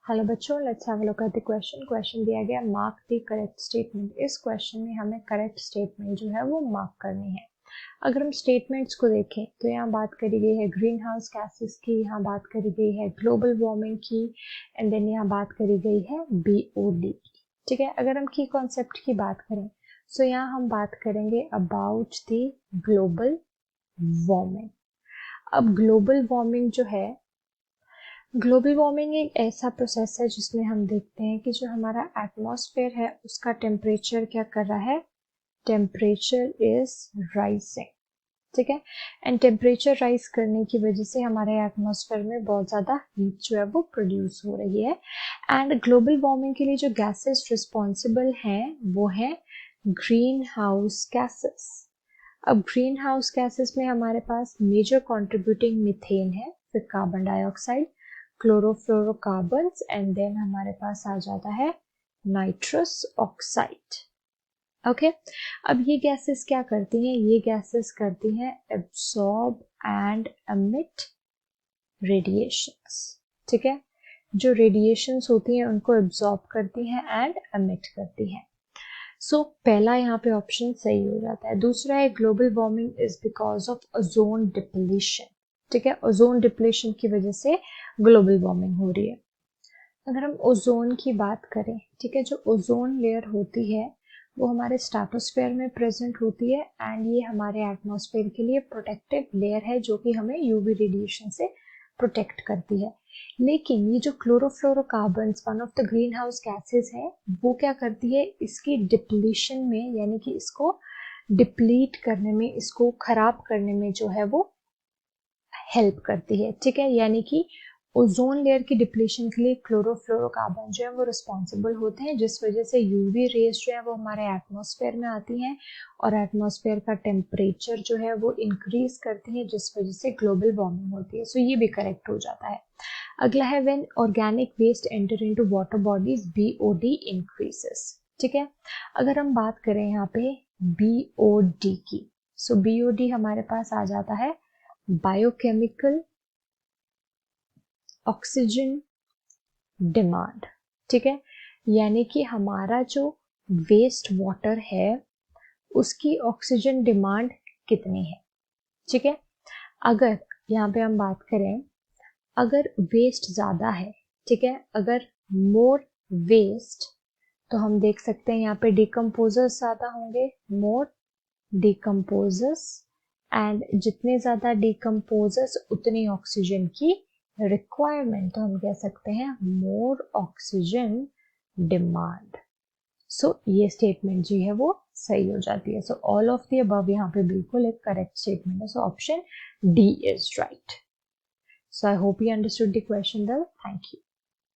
Hello बच्चों, let's have a look at the question दिया गया मार्क द करेक्ट स्टेटमेंट। इस क्वेश्चन में हमें करेक्ट स्टेटमेंट जो है वो मार्क करनी है। अगर हम स्टेटमेंट्स को देखें तो यहाँ बात करी गई है ग्रीन हाउस गैसेस की, यहाँ बात करी गई है ग्लोबल वार्मिंग की, एंड देन यहाँ बात करी गई है BOD की। ठीक है, अगर हम की कॉन्सेप्ट की बात करें तो यहाँ हम बात करेंगे अबाउट द ग्लोबल वार्मिंग। अब ग्लोबल वार्मिंग जो है, ग्लोबल वार्मिंग एक ऐसा प्रोसेस है जिसमें हम देखते हैं कि जो हमारा एटमॉस्फेयर है उसका टेम्परेचर क्या कर रहा है, टेम्परेचर इज राइजिंग। ठीक है, एंड टेम्परेचर राइज करने की वजह से हमारे एटमॉस्फेयर में बहुत ज़्यादा हीट जो है वो प्रोड्यूस हो रही है। एंड ग्लोबल वार्मिंग के लिए जो गैसेस रिस्पॉन्सिबल हैं वो हैं ग्रीन हाउस गैसेस। अब ग्रीन हाउस गैसेस में हमारे पास मेजर कंट्रीब्यूटिंग मीथेन है, फिर carbon dioxide, chlorofluorocarbons, and then हमारे पास आ जाता है नाइट्रस ऑक्साइड। ओके, अब ये गैसेस क्या करती हैं, ये गैसेस करती हैं एब्सॉर्ब एंड एमिट रेडिएशंस। ठीक है, जो रेडिएशंस होती हैं उनको एब्सॉर्ब करती हैं एंड एमिट करती हैं। सो पहला यहाँ पे ऑप्शन सही हो जाता है। दूसरा है global warming is because of ozone depletion. ठीक है, ओजोन डिप्लीशन की वजह से ग्लोबल वार्मिंग हो रही है। अगर हम ओजोन की बात करें, ठीक है, जो ओजोन लेयर होती है वो हमारे स्ट्रेटोस्फेयर में प्रेजेंट होती है एंड ये हमारे एटमॉस्फेयर के लिए प्रोटेक्टिव लेयर है जो कि हमें यूवी रेडिएशन से प्रोटेक्ट करती है। लेकिन ये जो chlorofluorocarbons one of the green house gases है वो क्या करती है, इसकी डिप्लीशन में यानी कि इसको डिप्लीट करने में, इसको खराब करने में जो है वो हेल्प करती है। ठीक है, यानी कि ओजोन लेयर की डिप्लीशन के लिए क्लोरोफ्लोरोकार्बन जो है वो रिस्पॉन्सिबल होते हैं, जिस वजह से यूवी रेज जो है वो हमारे एटमॉस्फेयर में आती हैं और एटमॉस्फेयर का टेम्परेचर जो है वो इंक्रीज करती है, जिस वजह से ग्लोबल वार्मिंग होती है। सो ये भी करेक्ट हो जाता है। अगला है when organic waste enter into water bodies BOD increases. ठीक है, अगर हम बात करें यहाँ पे BOD की, सो BOD हमारे पास आ जाता है बायोकेमिकल ऑक्सीजन डिमांड। ठीक है, यानी कि हमारा जो वेस्ट वाटर है उसकी ऑक्सीजन डिमांड कितनी है। ठीक है, अगर यहाँ पे हम बात करें, अगर वेस्ट ज़्यादा है, ठीक है, अगर मोर वेस्ट, तो हम देख सकते हैं यहाँ पे डिकम्पोजर्स ज़्यादा होंगे, मोर डिकम्पोजर्स, एंड जितने ज़्यादा डिकम्पोजर्स उतनी ऑक्सीजन की रिक्वायरमेंट, तो हम कह सकते हैं मोर ऑक्सीजन डिमांड। सो ये स्टेटमेंट जो है वो सही हो जाती है। So all of the above यहाँ पे बिल्कुल एक करेक्ट स्टेटमेंट है। So option D is right. So I hope you understood the question well. Thank you.